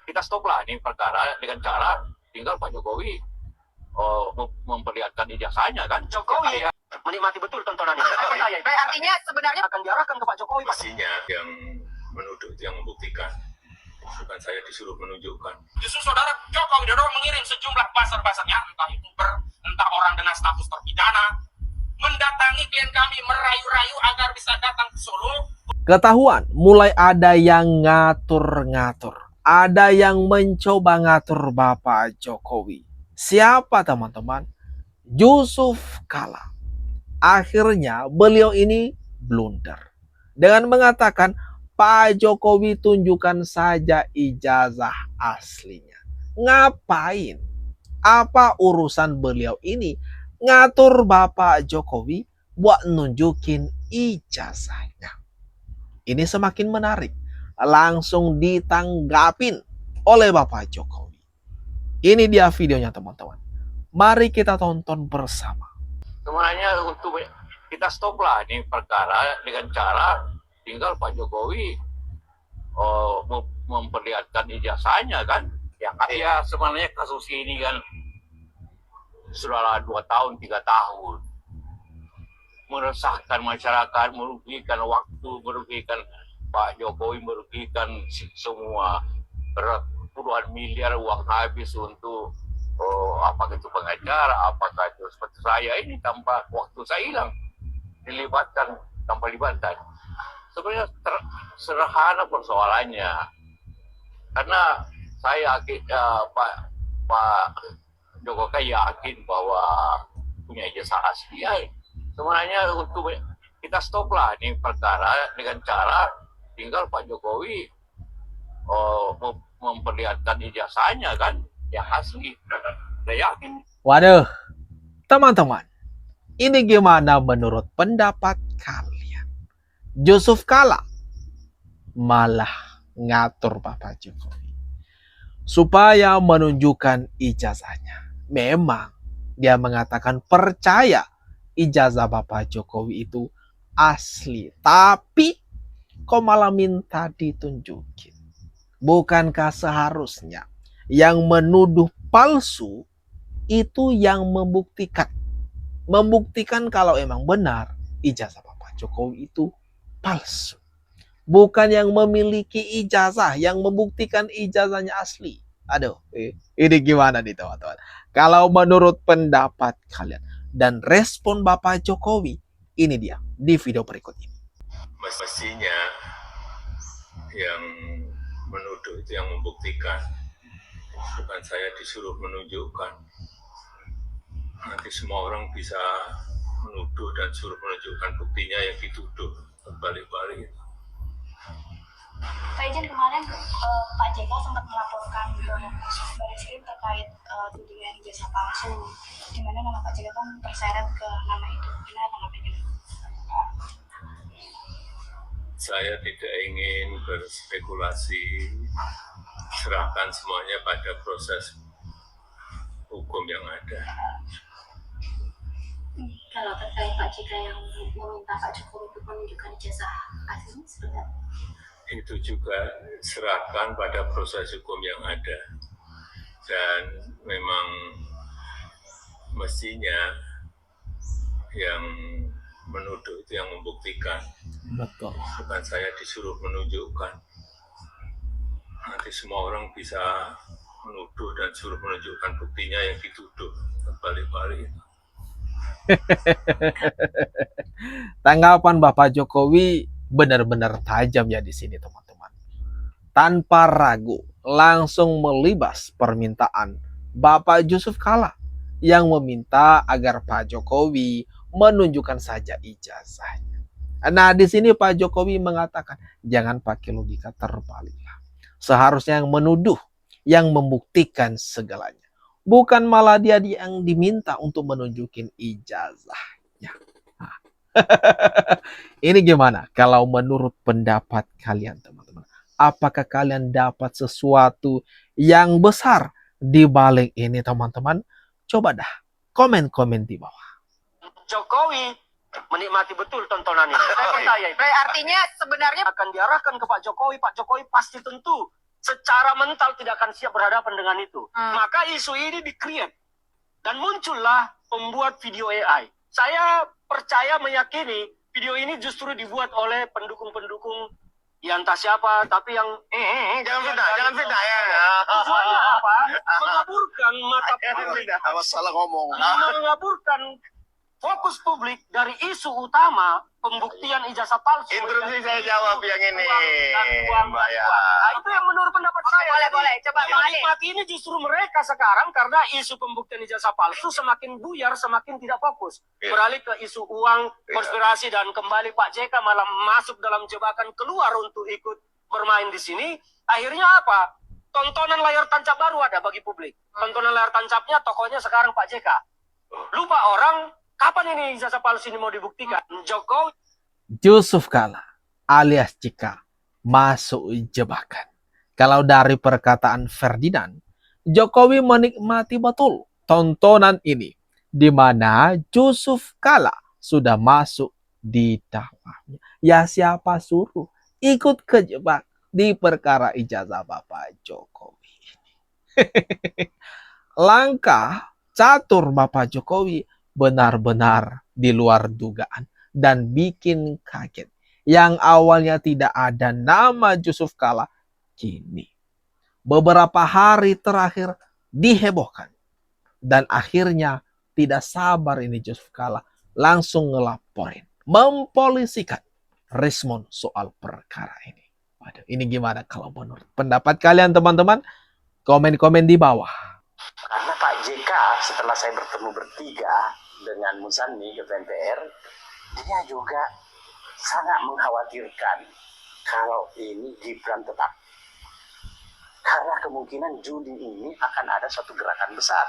kita stoplah ini perkara dengan cara tinggal Pak Jokowi memperlihatkan ijazahnya kan. Jokowi menikmati betul tontonan ini. Artinya sebenarnya akan diarahkan ke Pak Jokowi. Pastinya yang menuduh itu yang membuktikan, bukan saya disuruh menunjukkan. Justru saudara Joko Widodo mengirim sejumlah buzzer-buzzernya, entah youtuber, entah orang dengan status terpidana, mendatangi klien kami, merayu-rayu agar bisa datang ke Solo. Ketahuan mulai ada yang ngatur-ngatur, ada yang mencoba ngatur Bapak Jokowi. Siapa teman-teman? Yusuf Kala. Akhirnya beliau ini blunder dengan mengatakan, Pak Jokowi tunjukkan saja ijazah aslinya. Ngapain? Apa urusan beliau ini ngatur Bapak Jokowi buat nunjukin ijazahnya? Ini semakin menarik. Langsung ditanggapin oleh Bapak Jokowi. Ini dia videonya teman-teman. Mari kita tonton bersama. Sebenarnya untuk kita stoplah ini perkara dengan cara tinggal Pak Jokowi memperlihatkan ijazahnya kan. Ya sebenarnya kasus ini kan sudah 2 tahun 3 tahun meresahkan masyarakat, merugikan waktu, merugikan Pak Jokowi, merugikan semua, puluhan miliar uang habis untuk apakah itu pengacara, apakah itu seperti saya ini tanpa waktu saya hilang, dilibatkan tanpa libatan. Sebenarnya sederhana persoalannya, karena saya Pak Jokowi yakin bahwa punya ijazah asli. Sebenarnya untuk kita stoplah ini perkara dengan cara tinggal Pak Jokowi memperlihatkan ijazahnya kan yang asli. Saya yakin. Waduh, teman-teman, ini gimana menurut pendapat kalian? Yusuf Kala malah ngatur Bapak Jokowi supaya menunjukkan ijazahnya. Memang dia mengatakan percaya ijazah Bapak Jokowi itu asli, tapi kok malah minta ditunjukin? Bukankah seharusnya yang menuduh palsu itu yang membuktikan kalau emang benar ijazah Bapak Jokowi itu palsu, bukan yang memiliki ijazah yang membuktikan ijazahnya asli. Aduh, ini gimana nih teman-teman? Kalau menurut pendapat kalian dan respon Bapak Jokowi, ini dia di video berikut ini. Mestinya yang menuduh itu yang membuktikan, bukan saya disuruh menunjukkan. Nanti semua orang bisa menuduh dan suruh menunjukkan buktinya yang dituduh, terbalik-balik. Pak Ijen, kemarin Pak JK sempat melaporkan ke Barreskrim terkait tudingan ijazah palsu, di mana nama Pak JK kan terseret ke nama itu. Gimana tanggapannya? Saya tidak ingin berspekulasi, serahkan semuanya pada proses hukum yang ada. Kalau terkait Pak JK yang meminta Pak Jokowi untuk menunjukkan ijazah aslinya seperti apa? Itu juga serahkan pada proses hukum yang ada, dan memang mestinya yang menuduh itu yang membuktikan. Betul. Bukan saya disuruh menunjukkan. Nanti semua orang bisa menuduh dan suruh menunjukkan buktinya yang dituduh, terbalik-balik. Tanggapan Bapak Jokowi benar-benar tajam ya di sini teman-teman. Tanpa ragu, langsung melibas permintaan Bapak Yusuf Kala yang meminta agar Pak Jokowi menunjukkan saja ijazahnya. Nah, di sini Pak Jokowi mengatakan, jangan pakai logika terbalik. Seharusnya yang menuduh, yang membuktikan segalanya. Bukan malah dia yang diminta untuk menunjukin ijazahnya. Nah. Ini gimana kalau menurut pendapat kalian teman-teman? Apakah kalian dapat sesuatu yang besar di balik ini teman-teman? Coba dah komen-komen di bawah. Jokowi menikmati betul tontonan ini. Saya percaya. Artinya sebenarnya akan diarahkan ke Pak Jokowi. Pak Jokowi pasti tentu secara mental tidak akan siap berhadapan dengan itu. Maka isu ini di-create. Dan muncullah pembuat video AI. Saya percaya meyakini video ini justru dibuat oleh pendukung-pendukung ya entah siapa, tapi yang Jangan fitnah ya. tujuannya apa? Mengaburkan mata publik, Awas salah ngomong. mengaburkan fokus publik dari isu utama pembuktian ijazah palsu. Interupsi saya jawab yang ini, Mbak ya. Nah, itu yang menurut pendapat saya. Boleh. Coba Yang Bang Ade. menikmati ini justru mereka sekarang karena isu pembuktian ijazah palsu semakin buyar, semakin tidak fokus. Iya. Beralih ke isu uang, konspirasi, dan kembali Pak JK malah masuk dalam jebakan keluar untuk ikut bermain di sini. Akhirnya apa? Tontonan layar tancap baru ada bagi publik. Tontonan layar tancapnya tokohnya sekarang Pak JK. Lupa orang, kapan ini ijazah palsu ini mau dibuktikan? Jokowi Yusuf Kala alias JK masuk jebakan. Kalau dari perkataan Ferdinand, Jokowi menikmati betul tontonan ini, di mana Yusuf Kala sudah masuk di dalamnya. Ya siapa suruh ikut kejebak di perkara ijazah Bapak Jokowi ini. Langkah catur Bapak Jokowi benar-benar di luar dugaan dan bikin kaget. Yang awalnya tidak ada nama Yusuf Kala, kini beberapa hari terakhir dihebohkan. Dan akhirnya tidak sabar ini Yusuf Kala langsung ngelaporin, mempolisikan Rismon soal perkara ini. Waduh, ini gimana kalau menurut pendapat kalian teman-teman? Komen-komen di bawah. Karena Pak JK setelah saya bertemu bertiga dengan Muzani ke MPR, dia juga sangat mengkhawatirkan kalau ini Gibran tetap. Karena kemungkinan Juli ini akan ada suatu gerakan besar.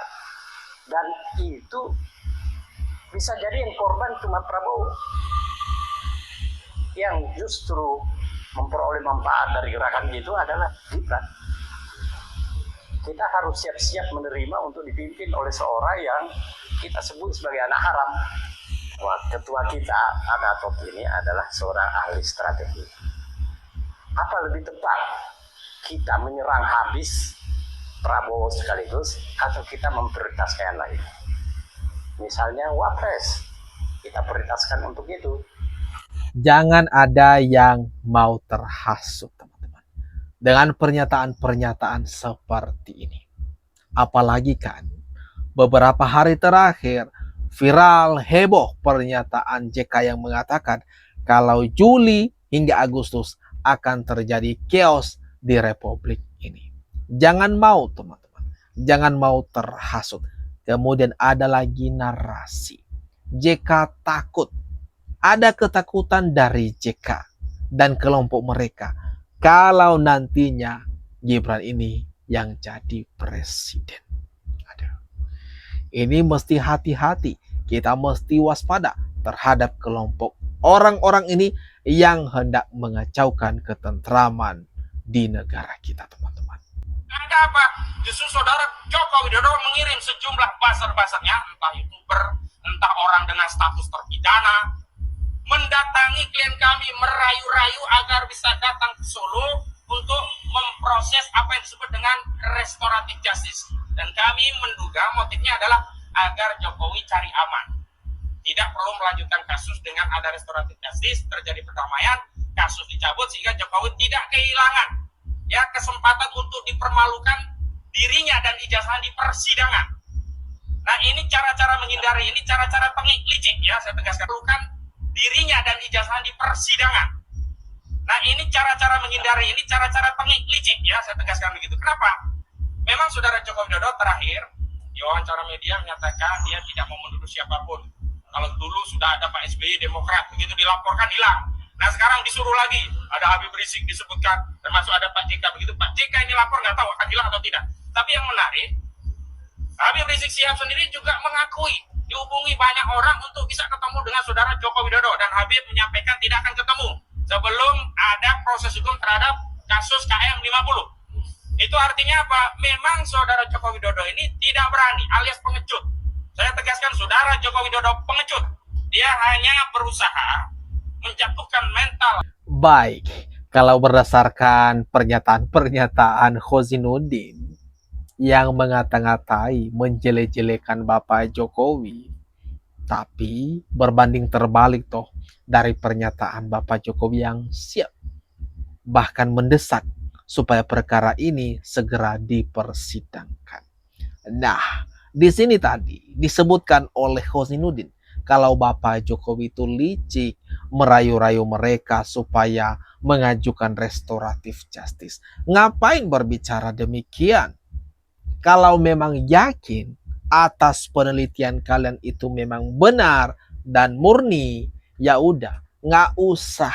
Dan itu bisa jadi yang korban cuma Prabowo. Yang justru memperoleh manfaat dari gerakan itu adalah Gibran. Kita harus siap-siap menerima untuk dipimpin oleh seorang yang kita sebut sebagai anak haram. Wah, ketua kita, Gatot ini adalah seorang ahli strategi. Apa lebih tepat? Kita menyerang habis Prabowo sekaligus atau kita memprioritaskan yang lain? Misalnya Wapres, kita prioritaskan untuk itu. Jangan ada yang mau terhasut teman-teman dengan pernyataan-pernyataan seperti ini. Apalagi kan beberapa hari terakhir viral heboh pernyataan JK yang mengatakan kalau Juli hingga Agustus akan terjadi chaos di Republik ini. Jangan mau teman-teman, jangan mau terhasut. Kemudian ada lagi narasi JK takut. Ada ketakutan dari JK dan kelompok mereka kalau nantinya Gibran ini yang jadi presiden. Aduh. Ini mesti hati-hati. Kita mesti waspada terhadap kelompok orang-orang ini yang hendak mengacaukan ketentraman di negara kita, teman-teman. Ada apa? Justru saudara Joko Widodo mengirim sejumlah buzzer-buzzernya, entah YouTuber, entah orang dengan status terpidana, mendatangi klien kami, merayu-rayu agar bisa datang ke Solo untuk memproses apa yang disebut dengan restoratif justice. Dan kami menduga motifnya adalah agar Jokowi cari aman. Tidak perlu melanjutkan kasus dengan ada restoratif justice, terjadi perdamaian, kasus dicabut sehingga Jokowi tidak kehilangan kesempatan untuk dipermalukan dirinya dan ijazah di persidangan. Nah, ini cara-cara menghindari, ini cara-cara tengik licik ya, saya tegaskan bukan dirinya dan ijazah di persidangan. Nah, ini cara-cara menghindari, ini cara-cara tengik licik ya, saya tegaskan begitu. Kenapa? Memang saudara Joko Widodo terakhir di wawancara media menyatakan dia tidak mau menuduh siapapun. Kalau dulu sudah ada Pak SBY Demokrat, begitu dilaporkan hilang. Nah sekarang disuruh lagi, ada Habib Rizik disebutkan, termasuk ada Pak JK, begitu Pak JK ini lapor nggak tahu akan hilang atau tidak. Tapi yang menarik, Habib Rizik Syihab sendiri juga mengakui dihubungi banyak orang untuk bisa ketemu dengan saudara Joko Widodo, dan Habib menyampaikan tidak akan ketemu sebelum ada proses hukum terhadap kasus KM 50. Itu artinya apa? Memang saudara Joko Widodo ini tidak berani alias pengecut. Saya tegaskan saudara Joko Widodo pengecut. Dia hanya berusaha menjatuhkan mental. Baik, Kalau berdasarkan pernyataan-pernyataan Khozinuddin yang mengata-ngatai, menjelek-jelekan Bapak Jokowi, tapi berbanding terbalik toh dari pernyataan Bapak Jokowi yang siap bahkan mendesak supaya perkara ini segera dipersidangkan. Nah, di sini tadi disebutkan oleh Khozinuddin kalau Bapak Jokowi itu licik merayu-rayu mereka supaya mengajukan restoratif justice. Ngapain berbicara demikian? Kalau memang yakin atas penelitian kalian itu memang benar dan murni, ya udah, nggak usah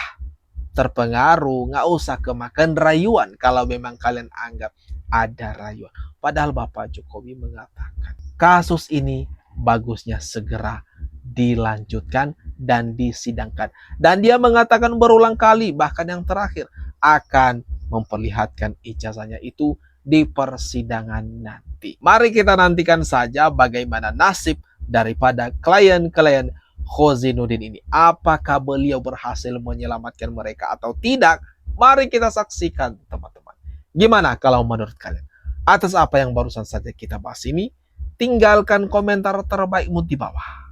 terpengaruh, nggak usah kemakan rayuan kalau memang kalian anggap ada rayuan. Padahal Bapak Jokowi mengatakan kasus ini bagusnya segera dilanjutkan dan disidangkan. Dan dia mengatakan berulang kali, bahkan yang terakhir, akan memperlihatkan ijazahnya itu di persidangan nanti. Mari kita nantikan saja bagaimana nasib daripada klien-klien Khozinuddin ini. Apakah beliau berhasil menyelamatkan mereka atau tidak? Mari kita saksikan, teman-teman. Gimana kalau menurut kalian? Atas apa yang barusan saja kita bahas ini, tinggalkan komentar terbaikmu di bawah.